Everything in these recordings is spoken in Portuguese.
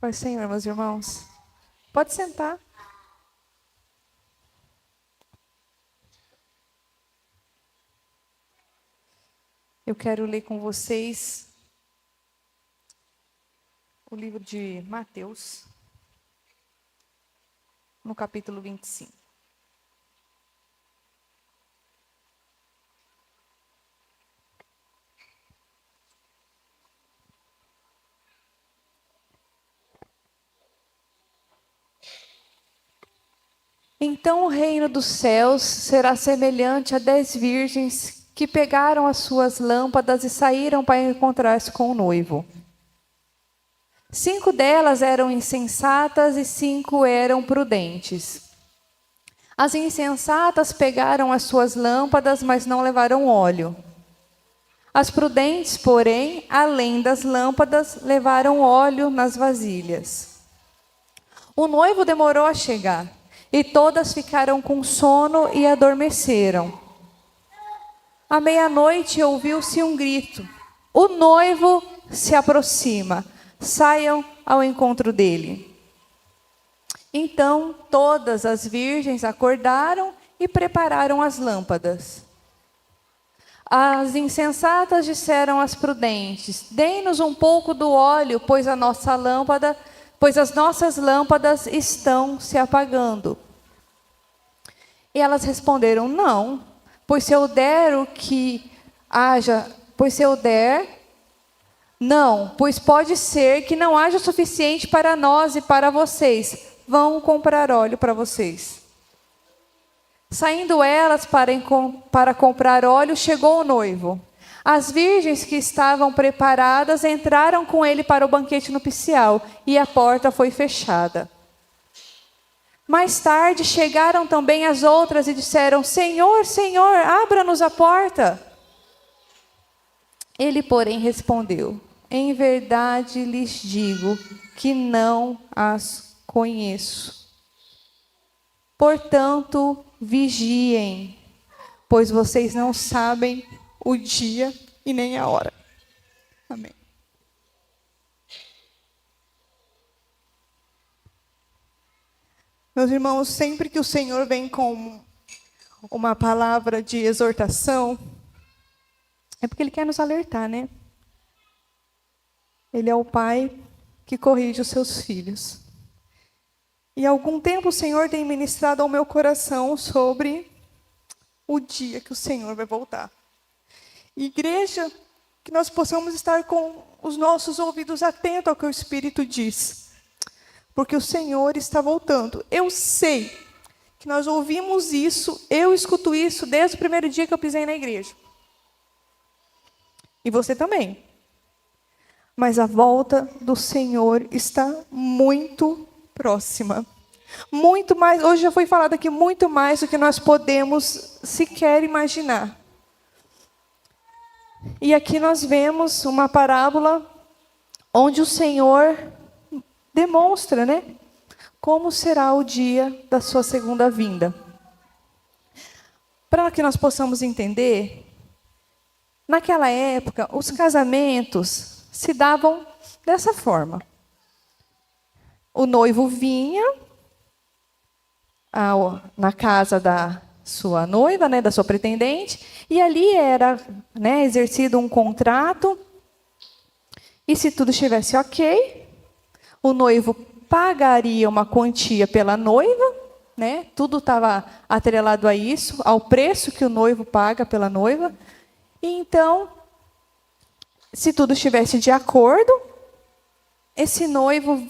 Pai Senhor, meus irmãos, pode sentar. Eu quero ler com vocês o livro de Mateus, no capítulo 25. Então o reino dos céus será semelhante a 10 virgens que pegaram as suas lâmpadas e saíram para encontrar-se com o noivo. 5 delas eram insensatas e 5 eram prudentes. As insensatas pegaram as suas lâmpadas, mas não levaram óleo. As prudentes, porém, além das lâmpadas, levaram óleo nas vasilhas. O noivo demorou a chegar, e todas ficaram com sono e adormeceram. À meia-noite ouviu-se um grito: o noivo se aproxima, saiam ao encontro dele. Então todas as virgens acordaram e prepararam as lâmpadas. As insensatas disseram às prudentes: dê-nos um pouco do óleo, pois as nossas lâmpadas estão se apagando. E elas responderam: não, pois se eu der não, pois pode ser que não haja o suficiente para nós e para vocês. Vão comprar óleo para vocês. Saindo elas para comprar óleo, chegou o noivo. As virgens que estavam preparadas entraram com ele para o banquete nupcial, e a porta foi fechada. Mais tarde chegaram também as outras e disseram: Senhor, Senhor, abra-nos a porta. Ele, porém, respondeu: em verdade lhes digo que não as conheço. Portanto, vigiem, pois vocês não sabem o dia e nem a hora. Amém. Meus irmãos, sempre que o Senhor vem com uma palavra de exortação, é porque Ele quer nos alertar, né? Ele é o Pai que corrige os seus filhos. E há algum tempo o Senhor tem ministrado ao meu coração sobre o dia que o Senhor vai voltar. Igreja, que nós possamos estar com os nossos ouvidos atentos ao que o Espírito diz. Porque o Senhor está voltando. Eu sei que nós ouvimos isso, eu escuto isso desde o primeiro dia que eu pisei na igreja. E você também. Mas a volta do Senhor está muito próxima. Muito mais, hoje já foi falado aqui, muito mais do que nós podemos sequer imaginar. E aqui nós vemos uma parábola onde o Senhor demonstra, né, como será o dia da sua segunda vinda. Para que nós possamos entender, naquela época, os casamentos se davam dessa forma. O noivo vinha na casa da sua noiva, né, da sua pretendente, e ali era, né, exercido um contrato, e se tudo estivesse ok, o noivo pagaria uma quantia pela noiva, né, tudo estava atrelado a isso, ao preço que o noivo paga pela noiva, e então, se tudo estivesse de acordo, esse noivo,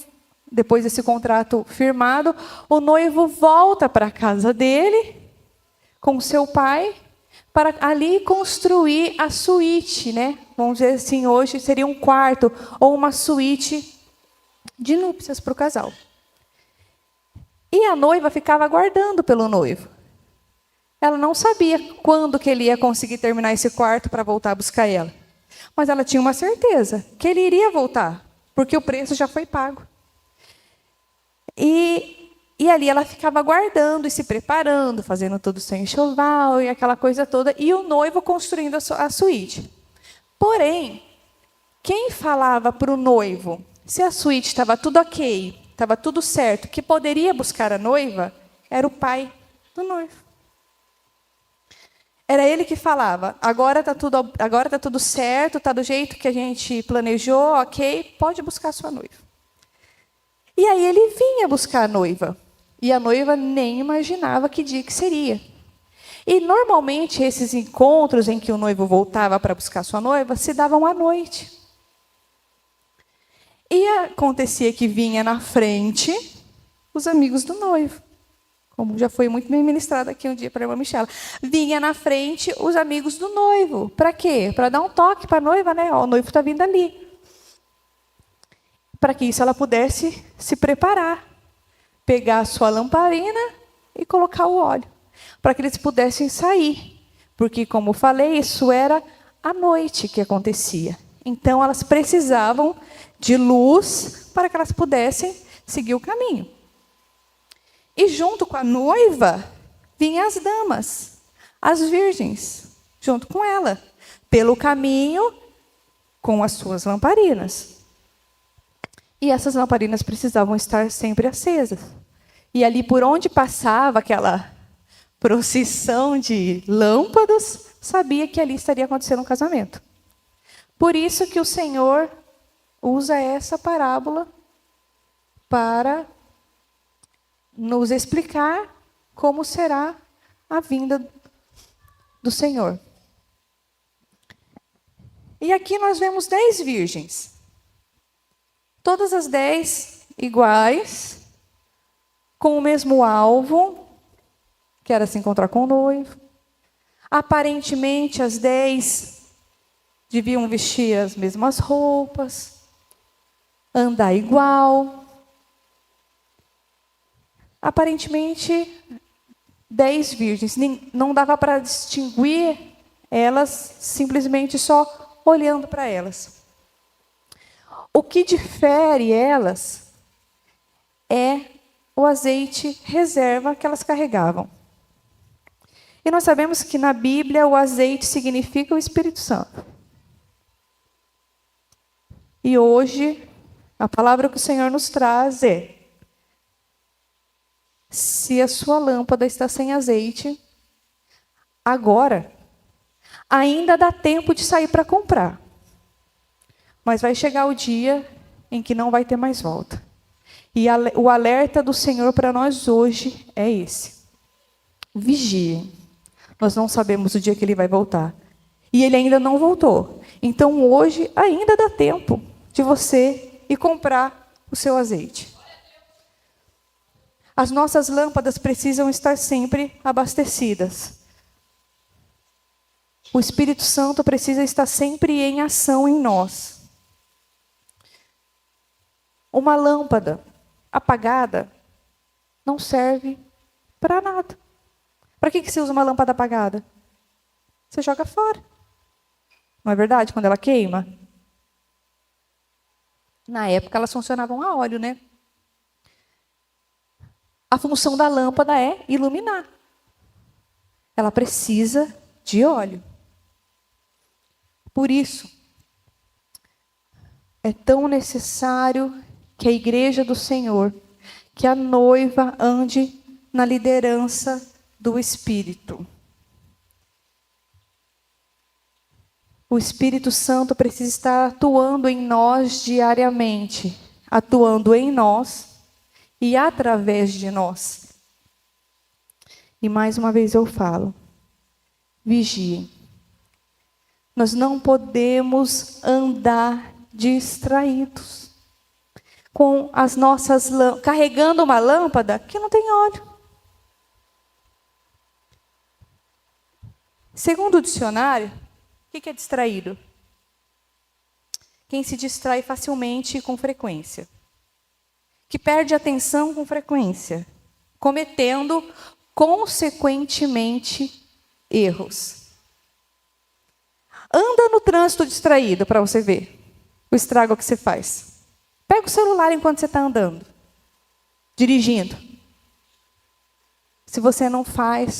depois desse contrato firmado, o noivo volta para a casa dele, com seu pai, para ali construir a suíte, né? Vamos dizer assim, hoje seria um quarto ou uma suíte de núpcias para o casal. E a noiva ficava aguardando pelo noivo. Ela não sabia quando que ele ia conseguir terminar esse quarto para voltar a buscar ela. Mas ela tinha uma certeza, que ele iria voltar, porque o preço já foi pago. E ali ela ficava aguardando e se preparando, fazendo todo o seu enxoval e aquela coisa toda, e o noivo construindo a suíte. Porém, quem falava para o noivo se a suíte estava tudo ok, estava tudo certo, que poderia buscar a noiva, era o pai do noivo. Era ele que falava, agora tá tudo certo, está do jeito que a gente planejou, ok, pode buscar a sua noiva. E aí ele vinha buscar a noiva. E a noiva nem imaginava que dia que seria. E normalmente esses encontros em que o noivo voltava para buscar sua noiva se davam à noite. E acontecia que vinha na frente os amigos do noivo. Como já foi muito bem ministrado aqui um dia para a irmã Michela. Vinha na frente os amigos do noivo. Para quê? Para dar um toque para a noiva, né? Ó, o noivo está vindo ali. Para que isso ela pudesse se preparar. Pegar a sua lamparina e colocar o óleo. Para que eles pudessem sair. Porque, como falei, isso era à noite que acontecia. Então, elas precisavam de luz para que elas pudessem seguir o caminho. E junto com a noiva, vinham as damas, as virgens, junto com ela, pelo caminho com as suas lamparinas. E essas lamparinas precisavam estar sempre acesas. E ali por onde passava aquela procissão de lâmpadas, sabia que ali estaria acontecendo um casamento. Por isso que o Senhor usa essa parábola para nos explicar como será a vinda do Senhor. E aqui nós vemos 10 virgens. Todas as 10 iguais, com o mesmo alvo, que era se encontrar com o noivo. Aparentemente, as 10 deviam vestir as mesmas roupas, andar igual. Aparentemente, 10 virgens. Não dava para distinguir elas simplesmente só olhando para elas. O que difere elas é o azeite reserva que elas carregavam. E nós sabemos que na Bíblia o azeite significa o Espírito Santo. E hoje, a palavra que o Senhor nos traz é: se a sua lâmpada está sem azeite, agora, ainda dá tempo de sair para comprar. Mas vai chegar o dia em que não vai ter mais volta. E o alerta do Senhor para nós hoje é esse: vigiem. Nós não sabemos o dia que Ele vai voltar. E Ele ainda não voltou. Então hoje ainda dá tempo de você ir comprar o seu azeite. As nossas lâmpadas precisam estar sempre abastecidas. O Espírito Santo precisa estar sempre em ação em nós. Uma lâmpada apagada não serve para nada. Para que você usa uma lâmpada apagada? Você joga fora. Não é verdade? Quando ela queima. Na época elas funcionavam a óleo, né? A função da lâmpada é iluminar. Ela precisa de óleo. Por isso, é tão necessário que a igreja do Senhor, que a noiva ande na liderança do Espírito. O Espírito Santo precisa estar atuando em nós diariamente, atuando em nós e através de nós. E mais uma vez eu falo, vigiem. Nós não podemos andar distraídos com as nossas lâmpadas, carregando uma lâmpada que não tem óleo. Segundo o dicionário, o que é distraído? Quem se distrai facilmente e com frequência. Que perde atenção com frequência, cometendo consequentemente erros. Anda no trânsito distraído para você ver o estrago que você faz. Pega o celular enquanto você está andando, dirigindo. Se você não faz,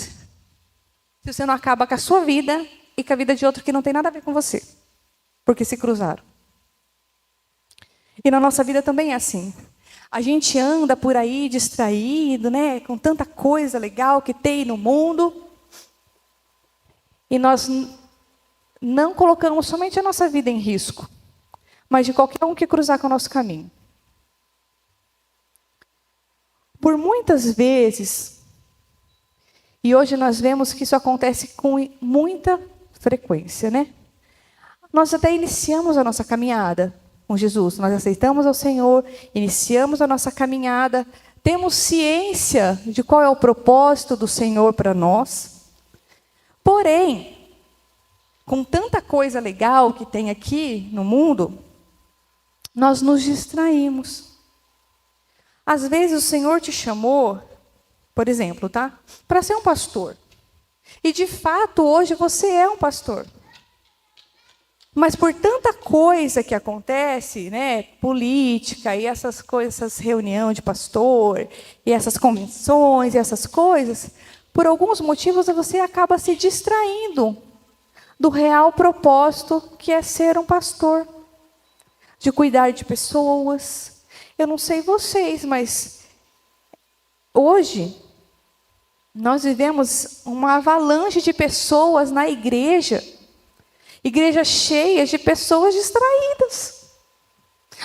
se você não acaba com a sua vida e com a vida de outro que não tem nada a ver com você, porque se cruzaram. E na nossa vida também é assim. A gente anda por aí distraído, né, com tanta coisa legal que tem no mundo. E nós não colocamos somente a nossa vida em risco, mas de qualquer um que cruzar com o nosso caminho. Por muitas vezes, e hoje nós vemos que isso acontece com muita frequência, né? Nós até iniciamos a nossa caminhada com Jesus, nós aceitamos ao Senhor, iniciamos a nossa caminhada, temos ciência de qual é o propósito do Senhor para nós. Porém, com tanta coisa legal que tem aqui no mundo, nós nos distraímos. Às vezes o Senhor te chamou, por exemplo, tá? Para ser um pastor. E de fato, hoje você é um pastor. Mas por tanta coisa que acontece, né, política e essas coisas, essas reuniões de pastor, e essas convenções, e essas coisas, por alguns motivos você acaba se distraindo do real propósito que é ser um pastor, de cuidar de pessoas. Eu não sei vocês, mas hoje nós vivemos uma avalanche de pessoas na igreja cheias de pessoas distraídas.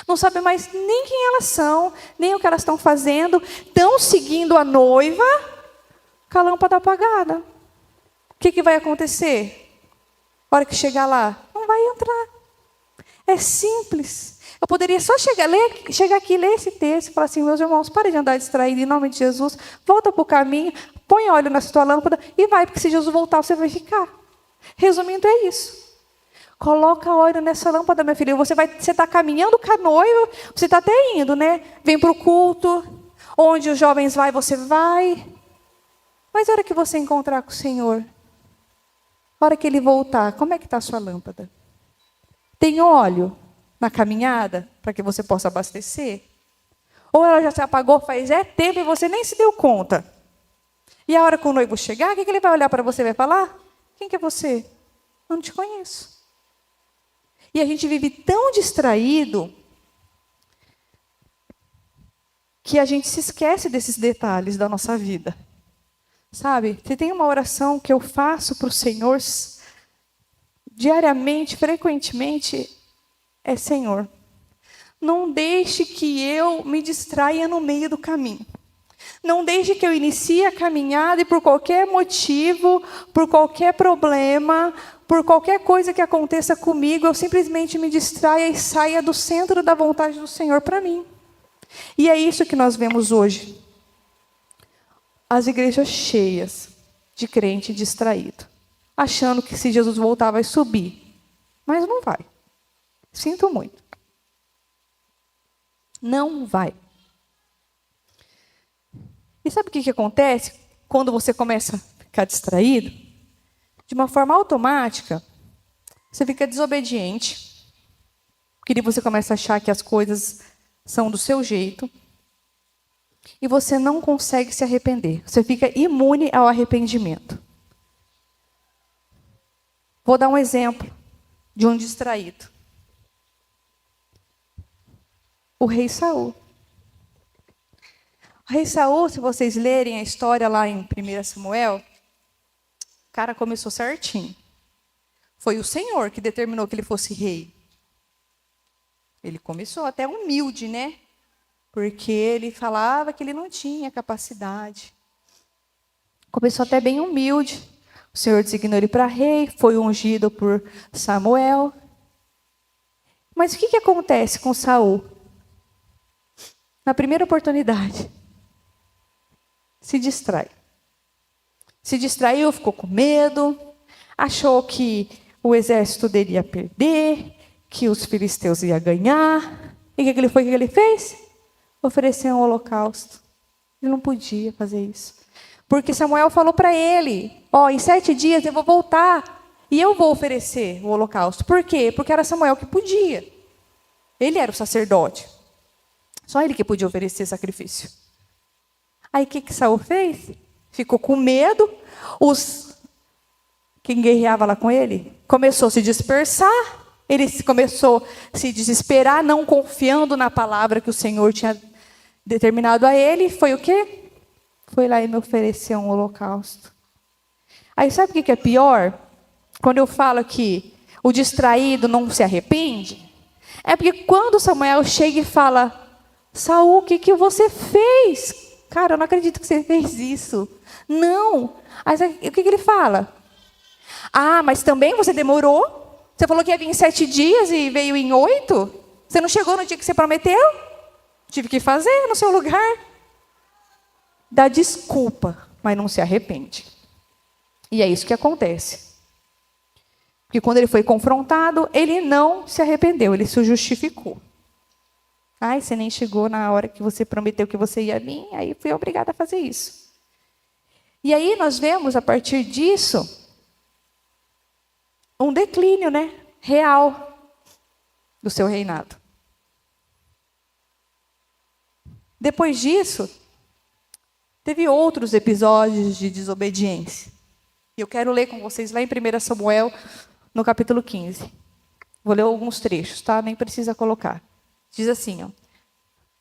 Não sabem mais nem quem elas são, nem o que elas estão fazendo, estão seguindo a noiva com a lâmpada apagada. O que vai acontecer? A hora que chegar lá, não vai entrar. É simples. Eu poderia só chegar aqui, ler esse texto e falar assim: meus irmãos, parem de andar distraídos em nome de Jesus, volta para o caminho, põe óleo na sua lâmpada e vai, porque se Jesus voltar, você vai ficar. Resumindo, é isso. Coloca óleo nessa lâmpada, minha filha. Você está caminhando com a noiva, você está até indo, né? Vem para o culto, onde os jovens vão, você vai. Mas a hora que você encontrar com o Senhor, a hora que Ele voltar, como é que está a sua lâmpada? Tem óleo na caminhada para que você possa abastecer? Ou ela já se apagou faz tempo e você nem se deu conta? E a hora que o noivo chegar, o que ele vai olhar para você e vai falar? Quem que é você? Eu não te conheço. E a gente vive tão distraído que a gente se esquece desses detalhes da nossa vida. Sabe? Se tem uma oração que eu faço para o Senhor diariamente, frequentemente, é: Senhor, não deixe que eu me distraia no meio do caminho. Não deixe que eu inicie a caminhada e por qualquer motivo, por qualquer problema, por qualquer coisa que aconteça comigo, eu simplesmente me distraia e saia do centro da vontade do Senhor para mim. E é isso que nós vemos hoje. As igrejas cheias de crente distraído, achando que se Jesus voltar vai subir. Mas não vai. Sinto muito. Não vai. E sabe o que acontece quando você começa a ficar distraído? De uma forma automática, você fica desobediente. Porque você começa a achar que as coisas são do seu jeito. E você não consegue se arrepender. Você fica imune ao arrependimento. Vou dar um exemplo de um distraído. O rei Saul. O rei Saul, se vocês lerem a história lá em 1 Samuel, o cara começou certinho. Foi o Senhor que determinou que ele fosse rei. Ele começou até humilde, né? Porque ele falava que ele não tinha capacidade. Começou até bem humilde. O Senhor designou ele para rei, foi ungido por Samuel. Mas o que acontece com Saul? Na primeira oportunidade, se distrai. Se distraiu, ficou com medo, achou que o exército dele ia perder, que os filisteus iam ganhar. E o que ele fez? Oferecer um holocausto. Ele não podia fazer isso. Porque Samuel falou para ele: em 7 dias eu vou voltar e eu vou oferecer o holocausto. Por quê? Porque era Samuel que podia. Ele era o sacerdote. Só ele que podia oferecer sacrifício. Aí o que Saul fez? Ficou com medo. Quem guerreava lá com ele começou a se dispersar. Ele começou a se desesperar, não confiando na palavra que o Senhor tinha determinado a ele. Foi o quê? Foi lá e me ofereceu um holocausto. Aí sabe o que é pior? Quando eu falo que o distraído não se arrepende, é porque quando Samuel chega e fala: Saul, o que você fez? Cara, eu não acredito que você fez isso. Não. Aí o que ele fala? Ah, mas também você demorou? Você falou que ia vir em 7 dias e veio em 8? Você não chegou no dia que você prometeu? Tive que fazer no seu lugar. Dá desculpa, mas não se arrepende. E é isso que acontece. Porque quando ele foi confrontado, ele não se arrependeu, ele se justificou. Ai, você nem chegou na hora que você prometeu que você ia vir, aí fui obrigada a fazer isso. E aí nós vemos, a partir disso, um declínio, real do seu reinado. Depois disso, teve outros episódios de desobediência. E eu quero ler com vocês lá em 1 Samuel, no capítulo 15. Vou ler alguns trechos, tá? Nem precisa colocar. Diz assim, ó.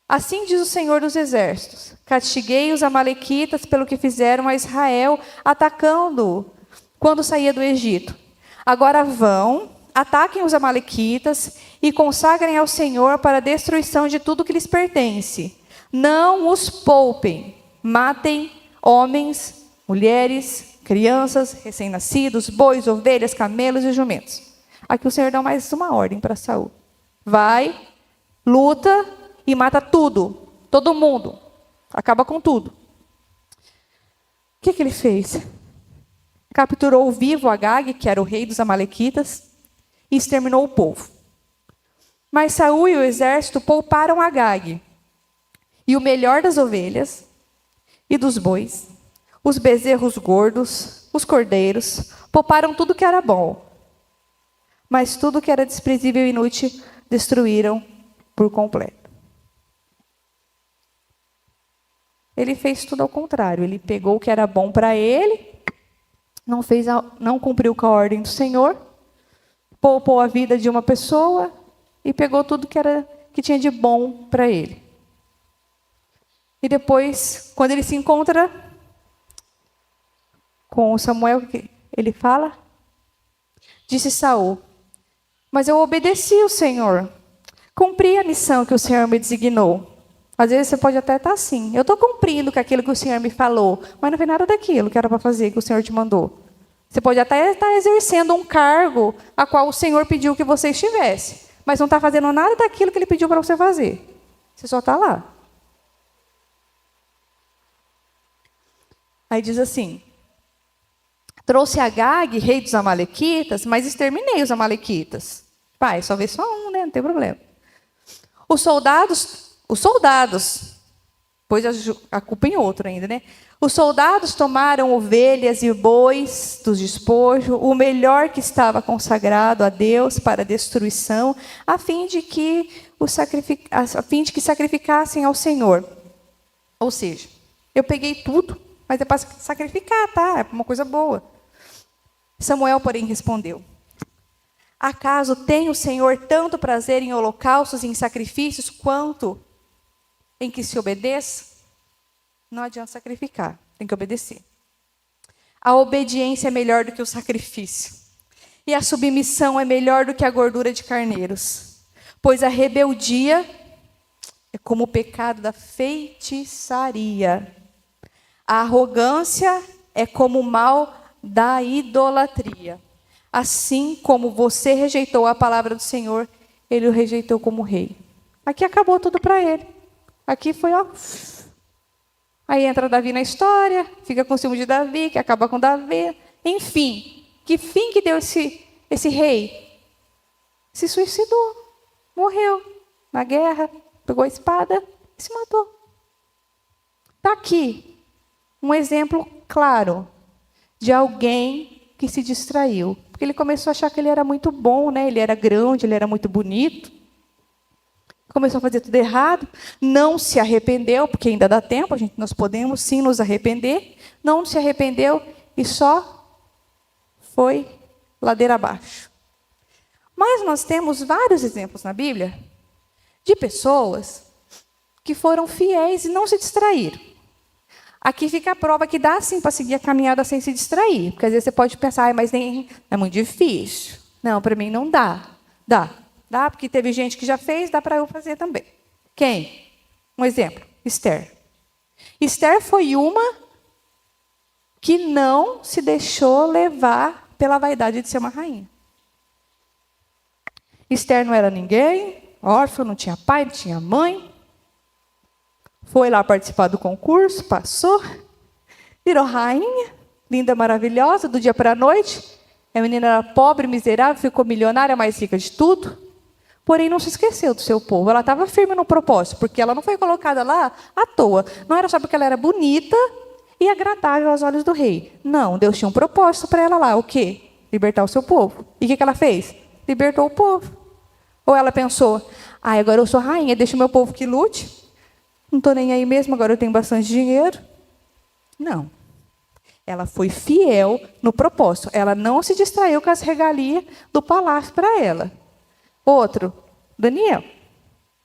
Assim diz o Senhor dos Exércitos: castiguei os amalequitas pelo que fizeram a Israel, atacando-o quando saía do Egito. Agora vão, ataquem os amalequitas e consagrem ao Senhor para a destruição de tudo que lhes pertence. Não os poupem, matem homens, mulheres, crianças, recém-nascidos, bois, ovelhas, camelos e jumentos. Aqui o Senhor dá mais uma ordem para Saul. Vai, luta e mata tudo, todo mundo. Acaba com tudo. O que ele fez? Capturou vivo Agag, que era o rei dos amalequitas, e exterminou o povo. Mas Saul e o exército pouparam Agag, e o melhor das ovelhas e dos bois, os bezerros gordos, os cordeiros, pouparam tudo que era bom. Mas tudo que era desprezível e inútil, destruíram por completo. Ele fez tudo ao contrário. Ele pegou o que era bom para ele, não cumpriu com a ordem do Senhor, poupou a vida de uma pessoa e pegou tudo que tinha de bom para ele. E depois, quando ele se encontra com Samuel, ele fala: disse Saul: mas eu obedeci o Senhor, cumpri a missão que o Senhor me designou. Às vezes você pode até estar assim: eu estou cumprindo com aquilo que o Senhor me falou, mas não foi nada daquilo que era para fazer, que o Senhor te mandou. Você pode até estar exercendo um cargo a qual o Senhor pediu que você estivesse, mas não está fazendo nada daquilo que Ele pediu para você fazer. Você só está lá. Aí diz assim: trouxe Agag, rei dos amalequitas, mas exterminei os amalequitas. Pai, só vê só um, não tem problema. Os soldados, pois a culpa em outro ainda, Os soldados tomaram ovelhas e bois dos despojos, o melhor que estava consagrado a Deus para destruição, a fim de que sacrificassem ao Senhor. Ou seja, eu peguei tudo, mas é para sacrificar, tá? É uma coisa boa. Samuel, porém, respondeu: acaso tem o Senhor tanto prazer em holocaustos e em sacrifícios, quanto em que se obedeça? Não adianta sacrificar, tem que obedecer. A obediência é melhor do que o sacrifício, e a submissão é melhor do que a gordura de carneiros, pois a rebeldia é como o pecado da feitiçaria. A arrogância é como o mal da idolatria. Assim como você rejeitou a palavra do Senhor, Ele o rejeitou como rei. Aqui acabou tudo para ele. Aqui foi, Aí entra Davi na história, fica com ciúme de Davi, que acaba com Davi. Enfim, que fim que deu esse rei? Se suicidou, morreu na guerra, pegou a espada e se matou. Está aqui um exemplo claro de alguém que se distraiu. Porque ele começou a achar que ele era muito bom, Ele era grande, ele era muito bonito. Começou a fazer tudo errado. Não se arrependeu, porque ainda dá tempo, nós podemos sim nos arrepender. Não se arrependeu e só foi ladeira abaixo. Mas nós temos vários exemplos na Bíblia de pessoas que foram fiéis e não se distraíram. Aqui fica a prova que dá sim para seguir a caminhada sem se distrair. Porque às vezes você pode pensar, mas nem é muito difícil. Não, para mim não dá. Dá, porque teve gente que já fez, dá para eu fazer também. Quem? Um exemplo, Esther. Esther foi uma que não se deixou levar pela vaidade de ser uma rainha. Esther não era ninguém, órfã, não tinha pai, não tinha mãe. Foi lá participar do concurso, passou, virou rainha, linda, maravilhosa, do dia para a noite. A menina era pobre, miserável, ficou milionária, mais rica de tudo. Porém, não se esqueceu do seu povo. Ela estava firme no propósito, porque ela não foi colocada lá à toa. Não era só porque ela era bonita e agradável aos olhos do rei. Não, Deus tinha um propósito para ela lá. O quê? Libertar o seu povo. E o que ela fez? Libertou o povo. Ou ela pensou, agora eu sou rainha, deixa o meu povo que lute. Não estou nem aí mesmo, agora eu tenho bastante dinheiro. Não. Ela foi fiel no propósito. Ela não se distraiu com as regalias do palácio para ela. Outro, Daniel.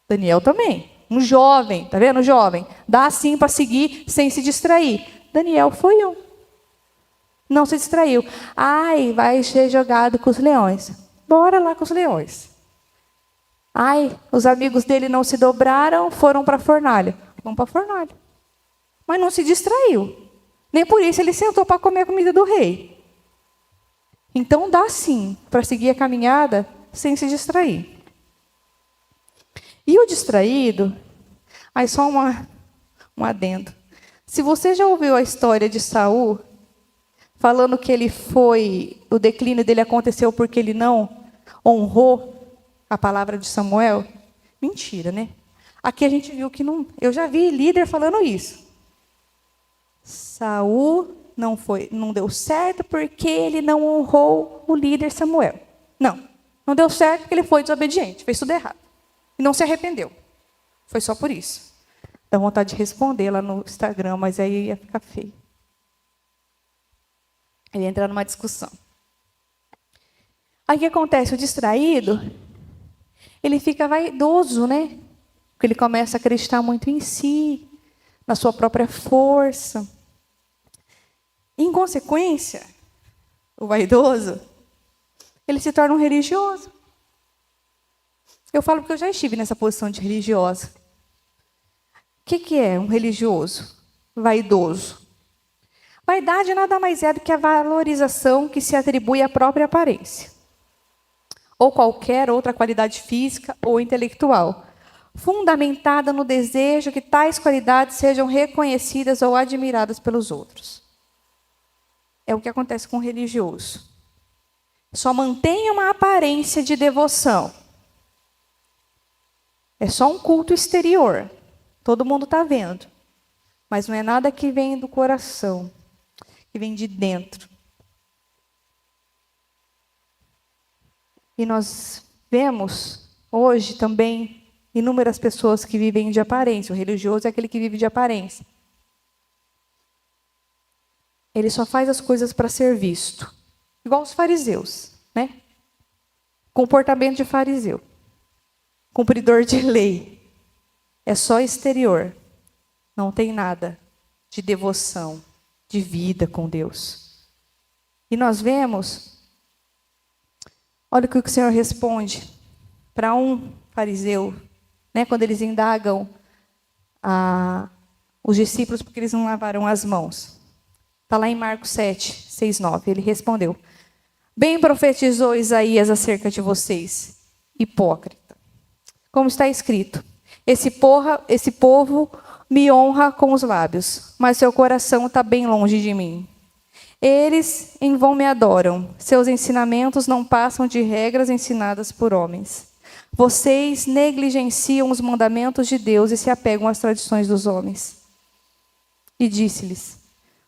Daniel também. Um jovem, tá vendo? Jovem. Dá sim para seguir sem se distrair. Daniel foi um. Não se distraiu. Vai ser jogado com os leões. Bora lá com os leões. Os amigos dele não se dobraram, foram para a fornalha. Vamos para a fornalha. Mas não se distraiu. Nem por isso ele sentou para comer a comida do rei. Então dá sim para seguir a caminhada sem se distrair. E o distraído, só um adendo. Se você já ouviu a história de Saul, falando que o declínio dele aconteceu porque ele não honrou a palavra de Samuel, mentira, né? Aqui a gente viu que não. Eu já vi líder falando isso. Saul não deu certo porque ele não honrou o líder Samuel. Não deu certo porque ele foi desobediente, fez tudo errado. E não se arrependeu. Foi só por isso. Dá vontade de responder lá no Instagram, mas aí ia ficar feio. Ele ia entrar numa discussão. Aí o que acontece? O distraído, ele fica vaidoso, né? Porque ele começa a acreditar muito em si, na sua própria força. Em consequência, o vaidoso, ele se torna um religioso. Eu falo porque eu já estive nessa posição de religiosa. O que é um religioso? Vaidoso. Vaidade nada mais é do que a valorização que se atribui à própria aparência, ou qualquer outra qualidade física ou intelectual, fundamentada no desejo que tais qualidades sejam reconhecidas ou admiradas pelos outros. É o que acontece com o religioso. Só mantém uma aparência de devoção. É só um culto exterior. Todo mundo está vendo. Mas não é nada que vem do coração, que vem de dentro. E nós vemos hoje também inúmeras pessoas que vivem de aparência. O religioso é aquele que vive de aparência. Ele só faz as coisas para ser visto. Igual os fariseus, né? Comportamento de fariseu. Cumpridor de lei. É só exterior. Não tem nada de devoção, de vida com Deus. E nós vemos, olha o que o Senhor responde para um fariseu, né, quando eles indagam os discípulos porque eles não lavaram as mãos. Está lá em Marcos 7, 6, 9. Ele respondeu: bem profetizou Isaías acerca de vocês, hipócrita. Como está escrito, esse povo me honra com os lábios, mas seu coração está bem longe de mim. Eles em vão me adoram, seus ensinamentos não passam de regras ensinadas por homens. Vocês negligenciam os mandamentos de Deus e se apegam às tradições dos homens. E disse-lhes: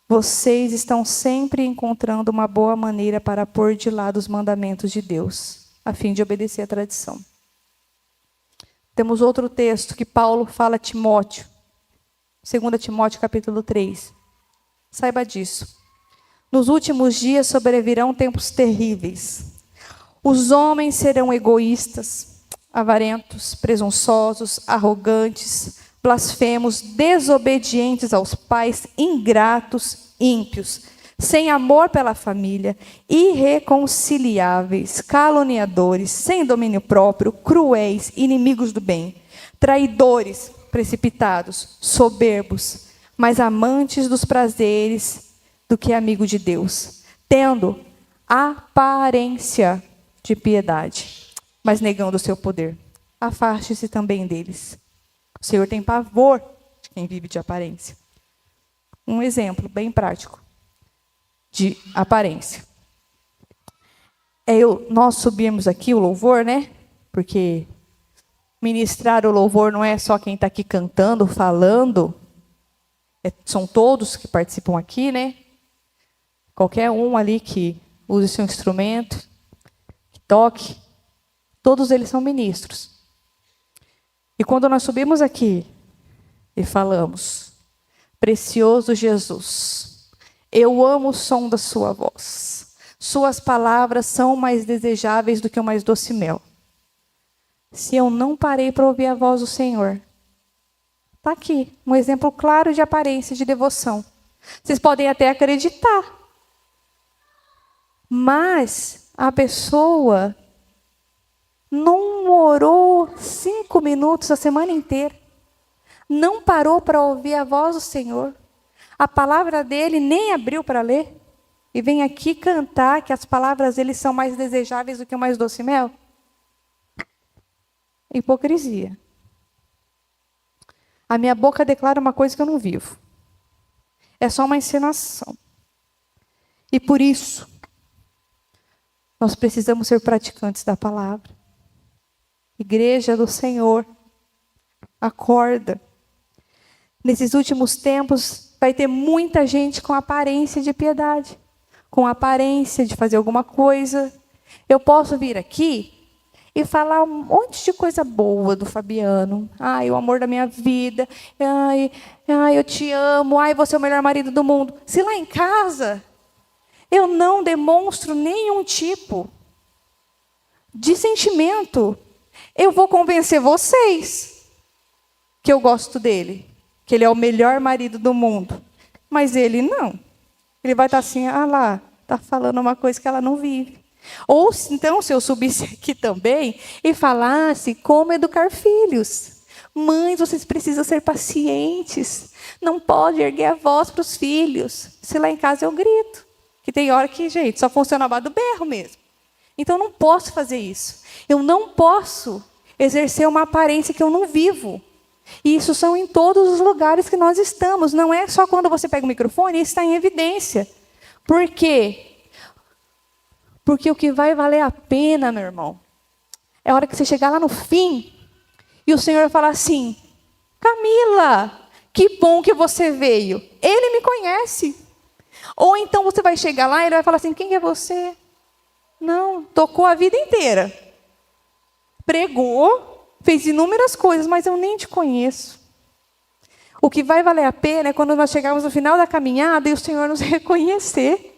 vocês estão sempre encontrando uma boa maneira para pôr de lado os mandamentos de Deus, a fim de obedecer à tradição. Temos outro texto que Paulo fala a Timóteo, 2 Timóteo capítulo 3. Saiba disso. Nos últimos dias sobrevirão tempos terríveis. Os homens serão egoístas, avarentos, presunçosos, arrogantes, blasfemos, desobedientes aos pais, ingratos, ímpios, sem amor pela família, irreconciliáveis, caluniadores, sem domínio próprio, cruéis, inimigos do bem, traidores, precipitados, soberbos, mais amantes dos prazeres do que amigo de Deus, tendo aparência de piedade, mas negando o seu poder. Afaste-se também deles. O Senhor tem pavor de quem vive de aparência. Um exemplo bem prático de aparência. Nós subimos aqui o louvor, né? Porque ministrar o louvor não é só quem está aqui cantando, falando. São todos que participam aqui, né? Qualquer um ali que use seu instrumento, que toque, todos eles são ministros. E quando nós subimos aqui e falamos, precioso Jesus, eu amo o som da sua voz. Suas palavras são mais desejáveis do que o mais doce mel. Se eu não parei para ouvir a voz do Senhor, está aqui um exemplo claro de aparência de devoção. Vocês podem até acreditar, mas a pessoa não orou 5 minutos a semana inteira, não parou para ouvir a voz do Senhor, a palavra dele nem abriu para ler, e vem aqui cantar que as palavras dele são mais desejáveis do que o mais doce mel. Hipocrisia. A minha boca declara uma coisa que eu não vivo. É só uma encenação. E por isso, nós precisamos ser praticantes da palavra. Igreja do Senhor, acorda. Nesses últimos tempos, vai ter muita gente com aparência de piedade, com aparência de fazer alguma coisa. Eu posso vir aqui e falar um monte de coisa boa do Fabiano. Ai, o amor da minha vida. Ai, eu te amo. Ai, você é o melhor marido do mundo. Se lá em casa eu não demonstro nenhum tipo de sentimento, eu vou convencer vocês que eu gosto dele, que ele é o melhor marido do mundo. Mas ele não. Ele vai estar assim, lá, está falando uma coisa que ela não vive. Ou então, se eu subisse aqui também e falasse como educar filhos. Mães, vocês precisam ser pacientes. Não pode erguer a voz para os filhos. Se lá em casa eu grito. Que tem hora que, gente, só funciona a base do berro mesmo. Então, eu não posso fazer isso. Eu não posso exercer uma aparência que eu não vivo. E isso são em todos os lugares que nós estamos. Não é só quando você pega o microfone e está em evidência. Por quê? Porque o que vai valer a pena, meu irmão, é a hora que você chegar lá no fim e o Senhor falar assim, Camila, que bom que você veio. Ele me conhece. Ou então você vai chegar lá e ele vai falar assim, quem é você? Não, tocou a vida inteira. Pregou, fez inúmeras coisas, mas eu nem te conheço. O que vai valer a pena é quando nós chegarmos no final da caminhada e o Senhor nos reconhecer.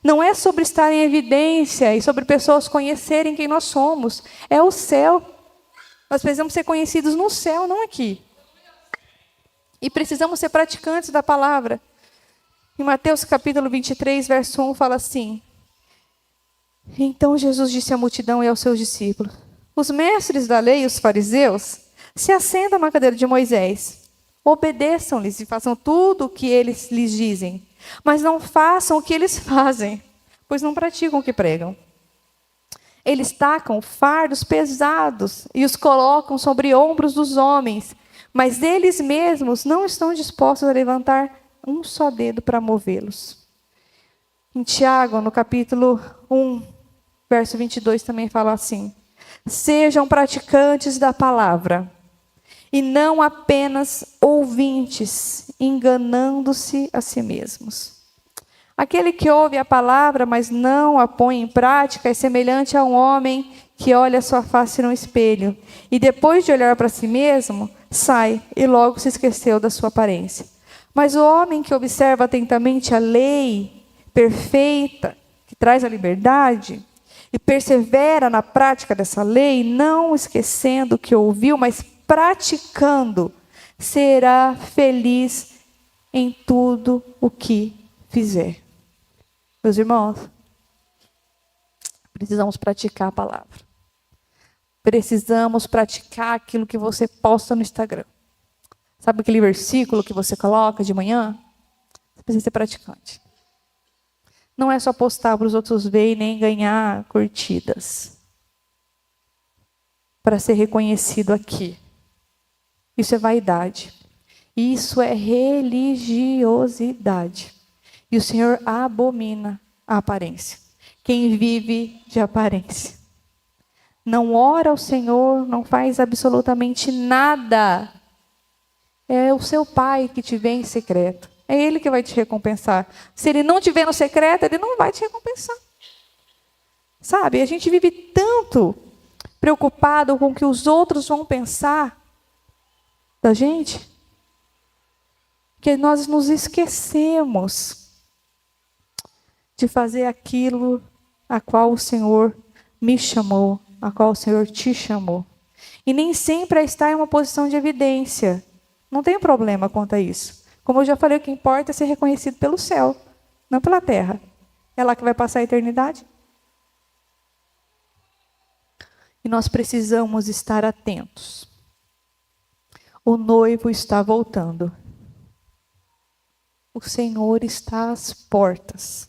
Não é sobre estar em evidência e sobre pessoas conhecerem quem nós somos. É o céu. Nós precisamos ser conhecidos no céu, não aqui. E precisamos ser praticantes da palavra. Em Mateus capítulo 23, verso 1, fala assim. Então Jesus disse à multidão e aos seus discípulos, os mestres da lei e os fariseus se assentam na cadeira de Moisés. Obedeçam-lhes e façam tudo o que eles lhes dizem. Mas não façam o que eles fazem, pois não praticam o que pregam. Eles tacam fardos pesados e os colocam sobre ombros dos homens, mas eles mesmos não estão dispostos a levantar um só dedo para movê-los. Em Tiago, no capítulo 1, verso 22, também fala assim, sejam praticantes da palavra, e não apenas ouvintes, enganando-se a si mesmos. Aquele que ouve a palavra, mas não a põe em prática, é semelhante a um homem que olha a sua face no espelho, e depois de olhar para si mesmo, sai e logo se esqueceu da sua aparência. Mas o homem que observa atentamente a lei perfeita, que traz a liberdade, e persevera na prática dessa lei, não esquecendo o que ouviu, mas praticando, será feliz em tudo o que fizer. Meus irmãos, precisamos praticar a palavra. Precisamos praticar aquilo que você posta no Instagram. Sabe aquele versículo que você coloca de manhã? Você precisa ser praticante. Não é só postar para os outros verem, nem ganhar curtidas. Para ser reconhecido aqui. Isso é vaidade. Isso é religiosidade. E o Senhor abomina a aparência. Quem vive de aparência. Não ora ao Senhor, não faz absolutamente nada. É o seu Pai que te vê em secreto. É Ele que vai te recompensar. Se Ele não te vê no secreto, Ele não vai te recompensar. Sabe, a gente vive tanto preocupado com o que os outros vão pensar da gente, que nós nos esquecemos de fazer aquilo a qual o Senhor me chamou, a qual o Senhor te chamou. E nem sempre está em uma posição de evidência. Não tem problema quanto a isso. Como eu já falei, o que importa é ser reconhecido pelo céu, não pela terra. É lá que vai passar a eternidade. E nós precisamos estar atentos. O noivo está voltando. O Senhor está às portas.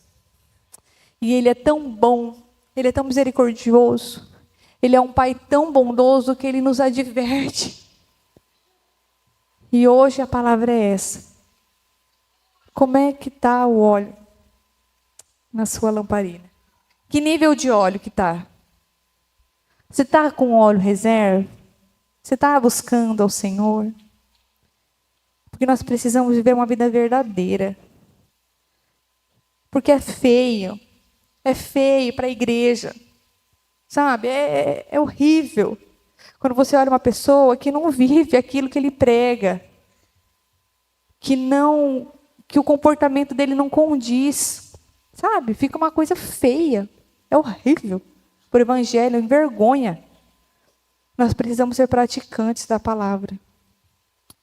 E Ele é tão bom, Ele é tão misericordioso, Ele é um Pai tão bondoso que Ele nos adverte. E hoje a palavra é essa. Como é que está o óleo na sua lamparina? Que nível de óleo que está? Você está com óleo reserva? Você está buscando ao Senhor? Porque nós precisamos viver uma vida verdadeira. Porque é feio para a igreja. Sabe, é horrível. Quando você olha uma pessoa que não vive aquilo que ele prega. Que o comportamento dele não condiz. Sabe, fica uma coisa feia. É horrível. O evangelho envergonha. Nós precisamos ser praticantes da palavra.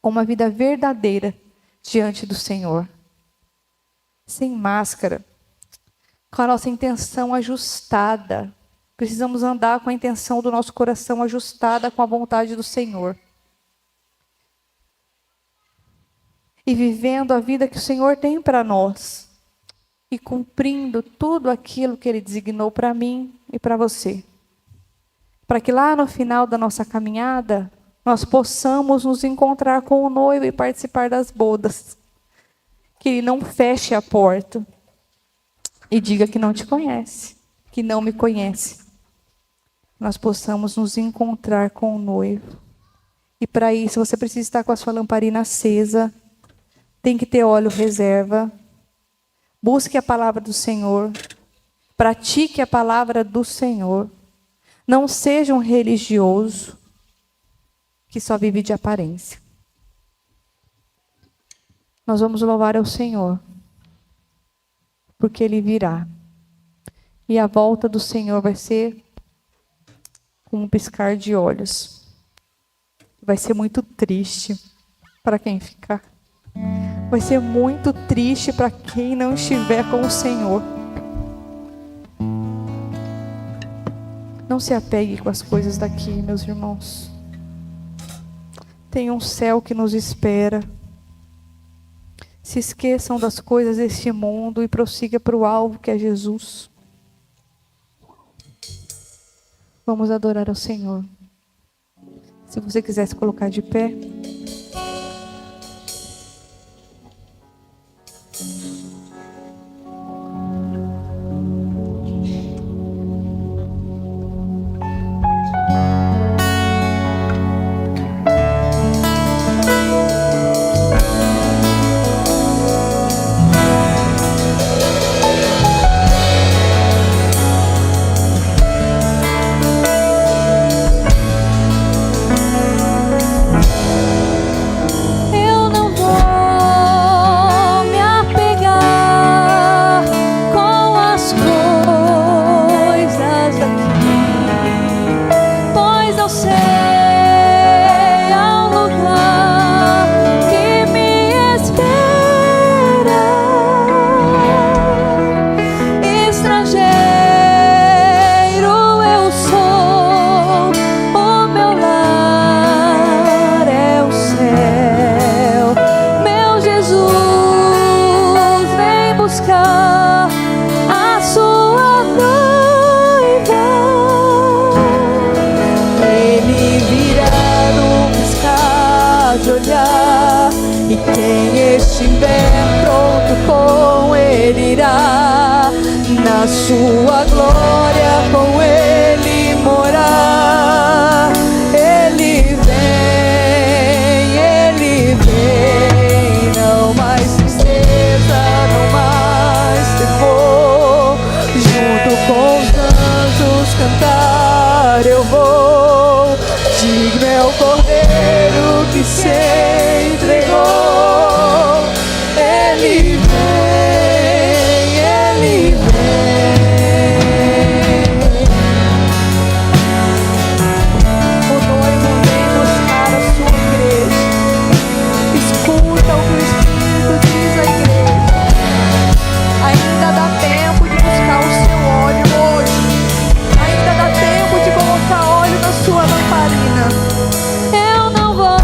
Com uma vida verdadeira diante do Senhor. Sem máscara. Com a nossa intenção ajustada. Precisamos andar com a intenção do nosso coração ajustada com a vontade do Senhor. E vivendo a vida que o Senhor tem para nós. E cumprindo tudo aquilo que Ele designou para mim e para você. Para que lá no final da nossa caminhada, nós possamos nos encontrar com o noivo e participar das bodas. Que Ele não feche a porta e diga que não te conhece, que não me conhece. Nós possamos nos encontrar com o noivo. E para isso você precisa estar com a sua lamparina acesa, tem que ter óleo reserva. Busque a palavra do Senhor. Pratique a palavra do Senhor. Não seja um religioso que só vive de aparência. Nós vamos louvar ao Senhor, porque Ele virá. E a volta do Senhor vai ser como um piscar de olhos. Vai ser muito triste para quem ficar. Vai ser muito triste para quem não estiver com o Senhor. Não se apegue com as coisas daqui, meus irmãos. Tem um céu que nos espera. Se esqueçam das coisas deste mundo e prossiga para o alvo que é Jesus. Vamos adorar ao Senhor. Se você quiser se colocar de pé. Na sua glória com ele morar. Ele vem, não mais tristeza, não mais temor. Junto com os anjos cantar eu vou. Digno é o Cordeiro que se entregou. Ele vem. Eu não vou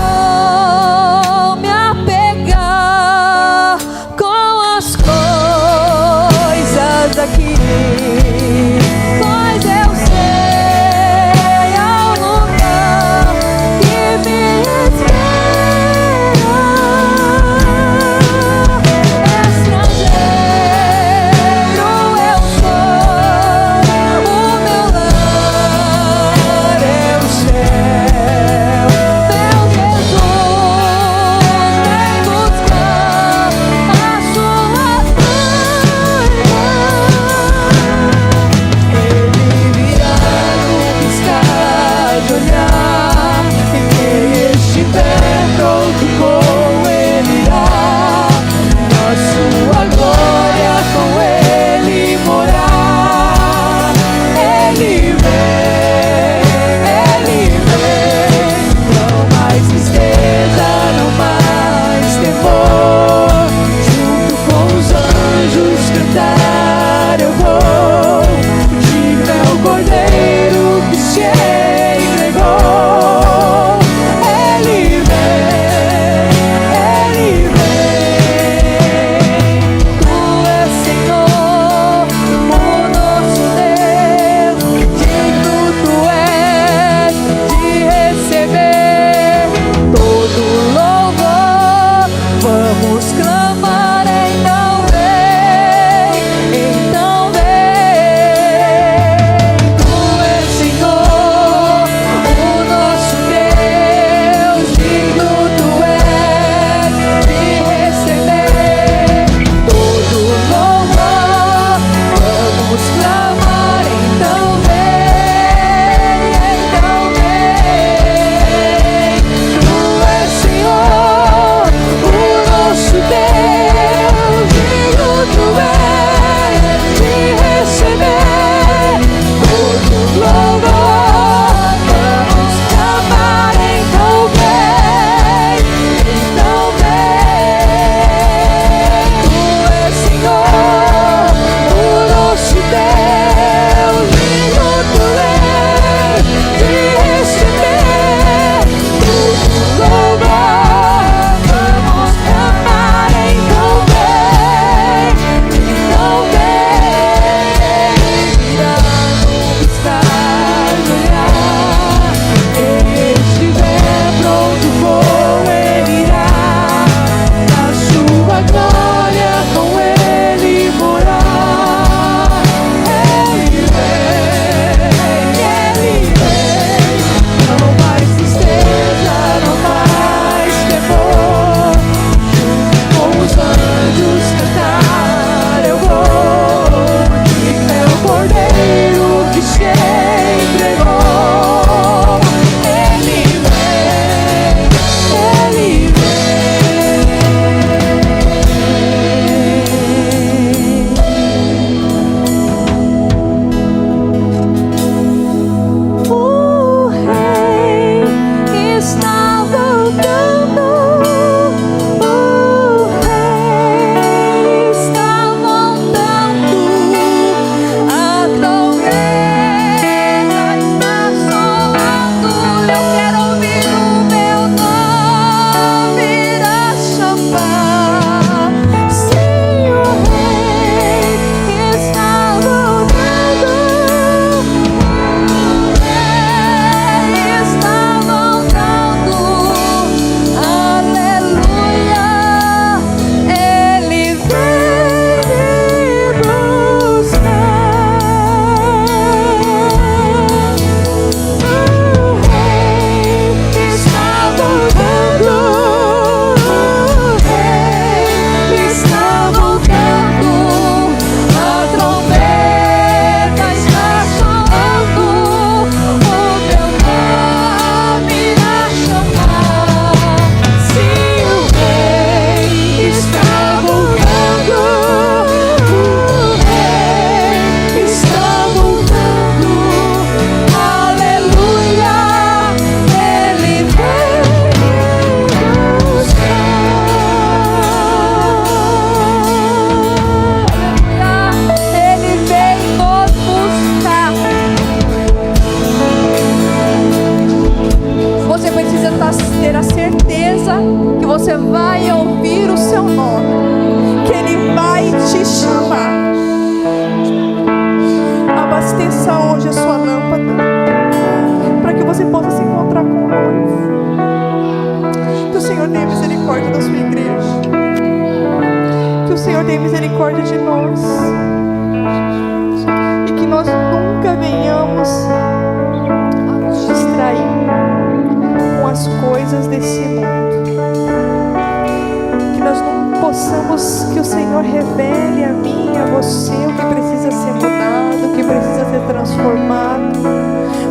você possa se encontrar com o noivo. Que o Senhor tenha misericórdia da sua igreja. Que o Senhor tenha misericórdia de nós. E que nós nunca venhamos a nos distrair com as coisas desse mundo. Que nós não possamos, que o Senhor revele a mim e a você o que precisa ser mudado, o que precisa ser transformado,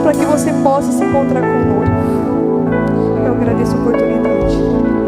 para que você possa se encontrar com o noivo. Eu agradeço a oportunidade.